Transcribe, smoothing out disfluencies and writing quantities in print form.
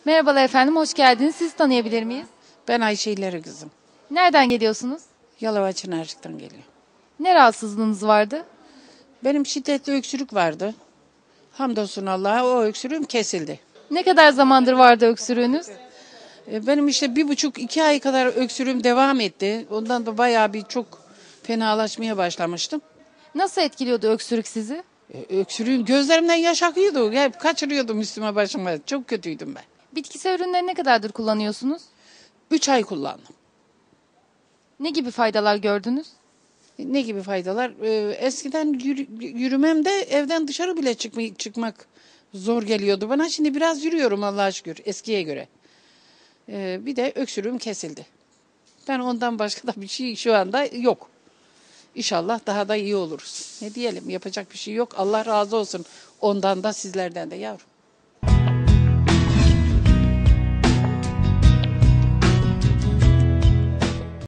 Merhabalar efendim, hoş geldiniz. Sizi tanıyabilir miyiz? Ben Ayşe İleri kızım. Nereden geliyorsunuz? Yalova Çınarcık'tan geliyor. Ne rahatsızlığınız vardı? Benim şiddetli öksürük vardı. Hamdolsun Allah'a o öksürüğüm kesildi. Ne kadar zamandır vardı öksürüğünüz? Benim işte 1,5-2 ay kadar öksürüğüm devam etti. Ondan da bayağı bir çok fenalaşmaya başlamıştım. Nasıl etkiliyordu öksürük sizi? Öksürüğüm gözlerimden yaş akıyordu. Hep kaçırıyordum üstüme başıma. Çok kötüydüm ben. Bitkisel ürünleri ne kadardır kullanıyorsunuz? 3 ay kullandım. Ne gibi faydalar gördünüz? Ne gibi faydalar? Eskiden yürümem de evden dışarı bile çıkmak zor geliyordu bana. Şimdi biraz yürüyorum Allah'a şükür eskiye göre. Bir de öksürüğüm kesildi. Ben ondan başka da bir şey şu anda yok. İnşallah daha da iyi oluruz. Ne diyelim, yapacak bir şey yok. Allah razı olsun ondan da sizlerden de yavrum.